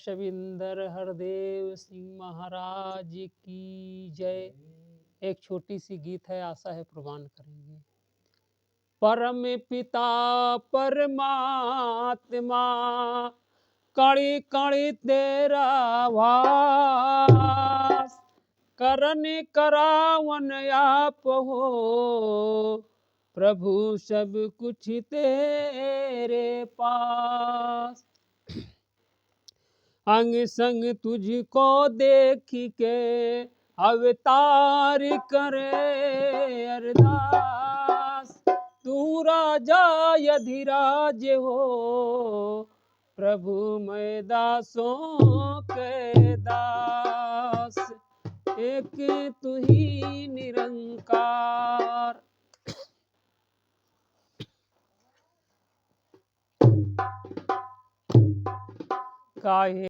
दशविंदर हरदेव सिंह महाराज की जय। एक छोटी सी गीत है, आशा है प्रवान करेंगे। परम पिता परमात्मा कड़ी कड़ी तेरा वास, करन करावन आप हो प्रभु सब कुछ तेरे पास। अंग संग तुझको देख के अवतार करे अरदास, तू राजा यधिराज हो प्रभु मैं दासों के दास। एक तू ही निरंकार, काहे